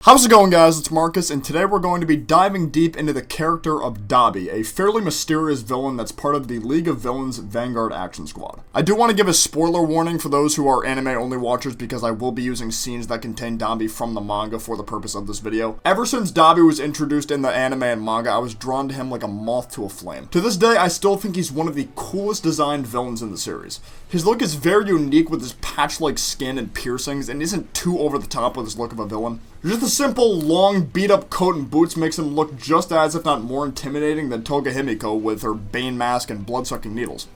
How's it going, guys? It's Marcus, and today we're going to be diving deep into the character of Dabi, a fairly mysterious villain that's part of the League of Villains Vanguard Action Squad. I do want to give a spoiler warning for those who are anime-only watchers because I will be using scenes that contain Dabi from the manga for the purpose of this video. Ever since Dabi was introduced in the anime and manga, I was drawn to him like a moth to a flame. To this day, I still think he's one of the coolest designed villains in the series. His look is very unique with his patch-like skin and piercings, and isn't too over the top with his look of a villain. Just a simple, long, beat-up coat and boots makes him look just as, if not more intimidating than Toga Himiko with her Bane mask and blood-sucking needles.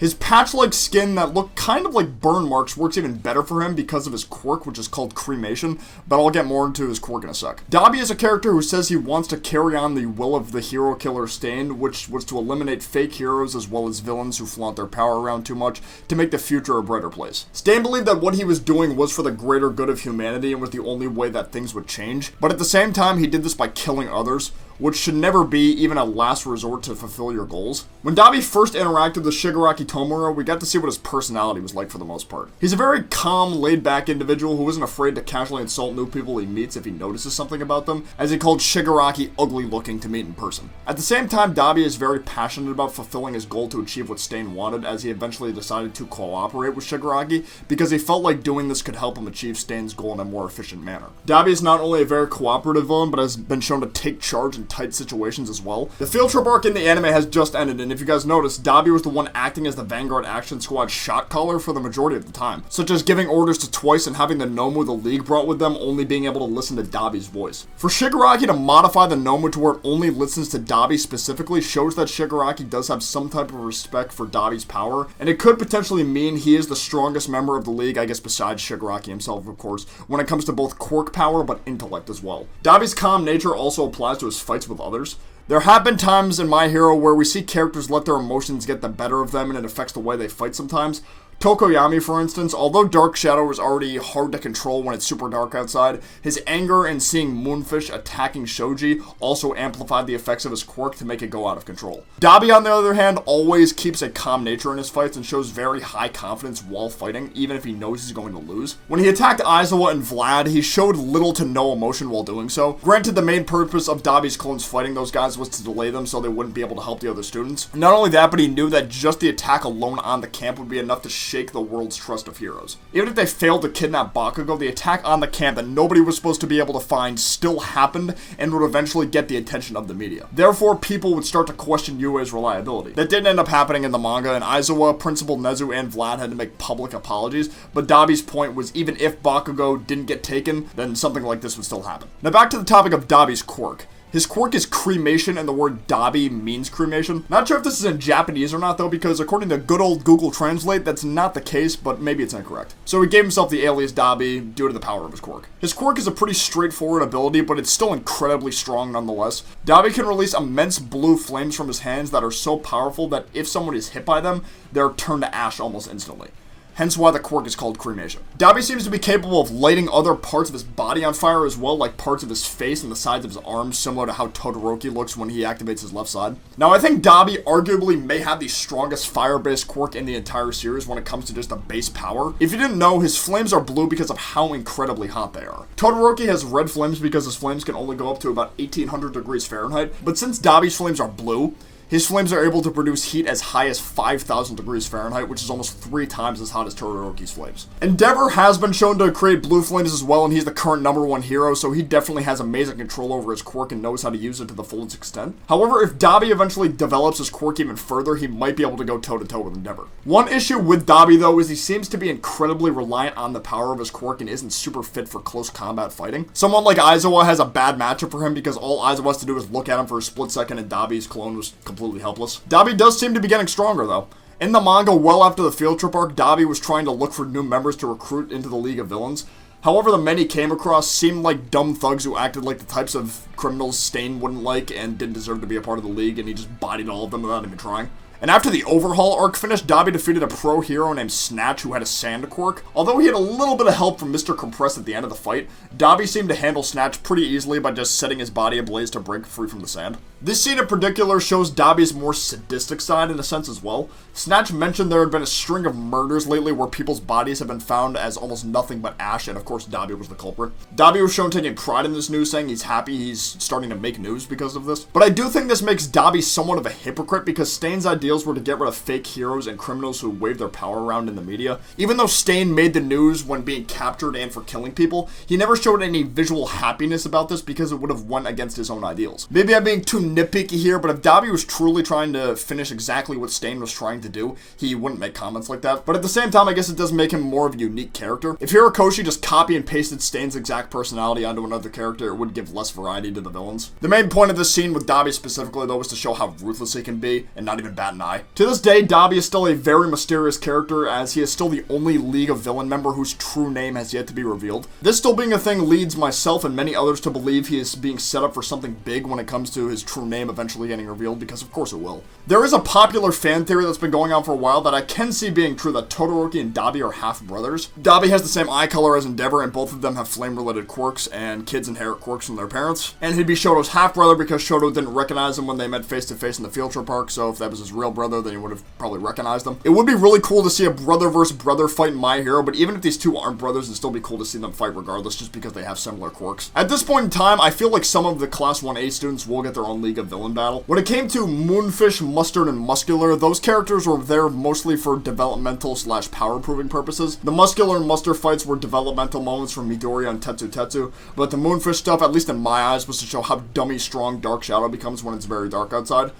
His patch-like skin that look kind of like burn marks works even better for him because of his quirk, which is called Cremation, but I'll get more into his quirk in a sec. Dabi is a character who says he wants to carry on the will of the hero killer Stain, which was to eliminate fake heroes as well as villains who flaunt their power around too much to make the future a brighter place. Stain believed that what he was doing was for the greater good of humanity and was the only way that things would change, but at the same time he did this by killing others, which should never be even a last resort to fulfill your goals. When Dabi first interacted with Shigaraki Tomura, we got to see what his personality was like for the most part. He's a very calm, laid-back individual who isn't afraid to casually insult new people he meets if he notices something about them, as he called Shigaraki ugly-looking to meet in person. At the same time, Dabi is very passionate about fulfilling his goal to achieve what Stain wanted, as he eventually decided to cooperate with Shigaraki because he felt like doing this could help him achieve Stain's goal in a more efficient manner. Dabi is not only a very cooperative villain, but has been shown to take charge in tight situations as well. The field trip arc in the anime has just ended, and if you guys noticed, Dabi was the one acting as the Vanguard Action Squad shot caller for the majority of the time, such as giving orders to Twice and having the Nomu the League brought with them only being able to listen to Dabi's voice. For Shigaraki to modify the Nomu to where it only listens to Dabi specifically shows that Shigaraki does have some type of respect for Dabi's power, and it could potentially mean he is the strongest member of the League, I guess besides Shigaraki himself, of course, when it comes to both quirk power but intellect as well. Dabi's calm nature also applies to his fights with others. There have been times in My Hero where we see characters let their emotions get the better of them and it affects the way they fight sometimes. Tokoyami, for instance, although Dark Shadow is already hard to control when it's super dark outside, his anger and seeing Moonfish attacking Shoji also amplified the effects of his quirk to make it go out of control. Dabi, on the other hand, always keeps a calm nature in his fights and shows very high confidence while fighting, even if he knows he's going to lose. When he attacked Aizawa and Vlad, he showed little to no emotion while doing so. Granted, the main purpose of Dabi's clones fighting those guys was to delay them so they wouldn't be able to help the other students. Not only that, but he knew that just the attack alone on the camp would be enough to shake the world's trust of heroes. Even if they failed to kidnap Bakugo, the attack on the camp that nobody was supposed to be able to find still happened and would eventually get the attention of the media. Therefore, people would start to question Yue's reliability. That didn't end up happening in the manga, and Aizawa, Principal Nezu, and Vlad had to make public apologies, but Dabi's point was even if Bakugo didn't get taken, then something like this would still happen. Now back to the topic of Dabi's quirk. His quirk is Cremation, and the word Dabi means cremation. Not sure if this is in Japanese or not, though, because according to good old Google Translate, that's not the case, but maybe it's incorrect. So he gave himself the alias Dabi due to the power of his quirk. His quirk is a pretty straightforward ability, but it's still incredibly strong nonetheless. Dabi can release immense blue flames from his hands that are so powerful that if someone is hit by them, they're turned to ash almost instantly. Hence why the quirk is called Cremation. Dabi seems to be capable of lighting other parts of his body on fire as well, like parts of his face and the sides of his arms, similar to how Todoroki looks when he activates his left side. Now, I think Dabi arguably may have the strongest fire-based quirk in the entire series when it comes to just a base power. If you didn't know, his flames are blue because of how incredibly hot they are. Todoroki has red flames because his flames can only go up to about 1800 degrees Fahrenheit, but since Dabi's flames are blue, his flames are able to produce heat as high as 5,000 degrees Fahrenheit, which is almost 3 times as hot as Todoroki's flames. Endeavor has been shown to create blue flames as well, and he's the current #1 hero, so he definitely has amazing control over his quirk and knows how to use it to the fullest extent. However, if Dabi eventually develops his quirk even further, he might be able to go toe-to-toe with Endeavor. One issue with Dabi, though, is he seems to be incredibly reliant on the power of his quirk and isn't super fit for close combat fighting. Someone like Aizawa has a bad matchup for him because all Aizawa has to do is look at him for a split second and Dabi's clone was completely helpless. Dabi does seem to be getting stronger, though. In the manga, well after the field trip arc, Dabi was trying to look for new members to recruit into the League of Villains. However, the men he came across seemed like dumb thugs who acted like the types of criminals Stain wouldn't like and didn't deserve to be a part of the League, and he just bodied all of them without even trying. And after the Overhaul arc finished, Dabi defeated a pro hero named Snatch who had a sand quirk. Although he had a little bit of help from Mr. Compress at the end of the fight, Dabi seemed to handle Snatch pretty easily by just setting his body ablaze to break free from the sand. This scene in particular shows Dabi's more sadistic side in a sense as well. Snatch mentioned there had been a string of murders lately where people's bodies have been found as almost nothing but ash, and of course Dabi was the culprit. Dabi was shown taking pride in this news, saying he's happy he's starting to make news because of this. But I do think this makes Dabi somewhat of a hypocrite because Stain's ideals were to get rid of fake heroes and criminals who wave their power around in the media. Even though Stain made the news when being captured and for killing people, he never showed any visual happiness about this because it would have went against his own ideals. Maybe I'm being too nitpicky here, but if Dabi was truly trying to finish exactly what Stain was trying to do, he wouldn't make comments like that. But at the same time, I guess it does make him more of a unique character. If Hirokoshi just copy and pasted Stain's exact personality onto another character, it would give less variety to the villains. The main point of this scene with Dabi specifically, though, was to show how ruthless he can be and not even bat an eye. To this day, Dabi is still a very mysterious character, as he is still the only League of Villain member whose true name has yet to be revealed. This still being a thing leads myself and many others to believe he is being set up for something big when it comes to his true name eventually getting revealed, because of course it will. There is a popular fan theory that's been going on for a while that I can see being true, that Todoroki and Dabi are half-brothers. Dabi has the same eye color as Endeavor, and both of them have flame-related quirks, and kids inherit quirks from their parents. And he'd be Shoto's half-brother because Shoto didn't recognize him when they met face-to-face in the field trip arc, so if that was his real brother, then he would have probably recognized him. It would be really cool to see a brother versus brother fight in My Hero, but even if these two aren't brothers, it'd still be cool to see them fight regardless, just because they have similar quirks. At this point in time, I feel like some of the Class 1A students will get their own League of Villain battle. When it came to Moonfish, Mustard, and Muscular, those characters were there mostly for developmental / power-proving purposes. The Muscular and Mustard fights were developmental moments from Midoriya and Tetsu Tetsu, but the Moonfish stuff, at least in my eyes, was to show how dummy strong Dark Shadow becomes when it's very dark outside.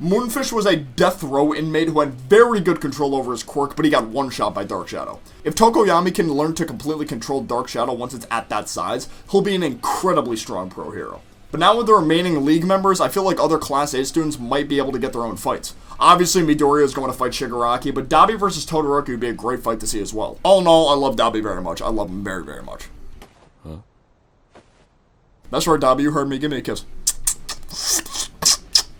Moonfish was a death row inmate who had very good control over his quirk, but he got one-shot by Dark Shadow. If Tokoyami can learn to completely control Dark Shadow once it's at that size, he'll be an incredibly strong pro hero. But now with the remaining League members, I feel like other Class A students might be able to get their own fights. Obviously, Midoriya is going to fight Shigaraki, but Dabi versus Todoroki would be a great fight to see as well. All in all, I love Dabi very much. I love him very, very much. Huh? That's right, Dabi, you heard me. Give me a kiss.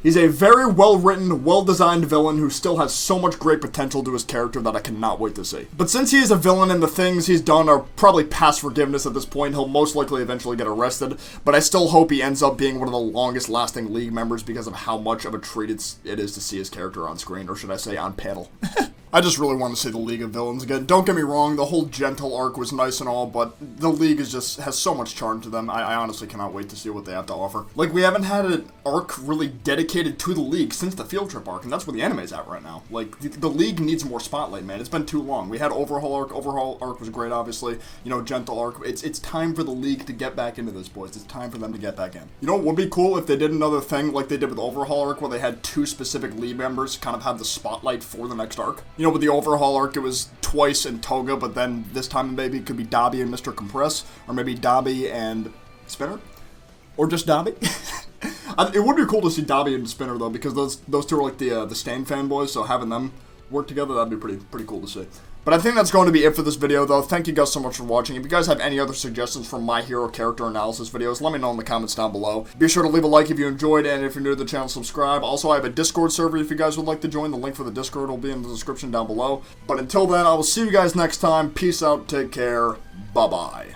He's a very well-written, well-designed villain who still has so much great potential to his character that I cannot wait to see. But since he is a villain and the things he's done are probably past forgiveness at this point, he'll most likely eventually get arrested, but I still hope he ends up being one of the longest-lasting League members because of how much of a treat it is to see his character on screen, or should I say on panel. I just really want to see the League of Villains again. Don't get me wrong, the whole Gentle arc was nice and all, but the League has so much charm to them. I honestly cannot wait to see what they have to offer. Like, we haven't had an arc really dedicated to the League since the Field Trip arc, and that's where the anime's at right now. Like, the League needs more spotlight, man. It's been too long. We had Overhaul arc. Overhaul arc was great, obviously. You know, Gentle arc. It's time for the League to get back into this, boys. It's time for them to get back in. You know what would be cool if they did another thing like they did with Overhaul arc, where they had two specific League members kind of have the spotlight for the next arc? You know, with the Overhaul arc, it was twice in Toga, but then this time maybe it could be Dabi and Mr. Compress, or maybe Dabi and Spinner, or just Dabi. It would be cool to see Dabi and Spinner though, because those two are like the Stain fanboys, so having them work together, that'd be pretty cool to see. But I think that's going to be it for this video, though. Thank you guys so much for watching. If you guys have any other suggestions for My Hero character analysis videos, let me know in the comments down below. Be sure to leave a like if you enjoyed, and if you're new to the channel, subscribe. Also, I have a Discord server if you guys would like to join. The link for the Discord will be in the description down below. But until then, I will see you guys next time. Peace out, take care, bye-bye.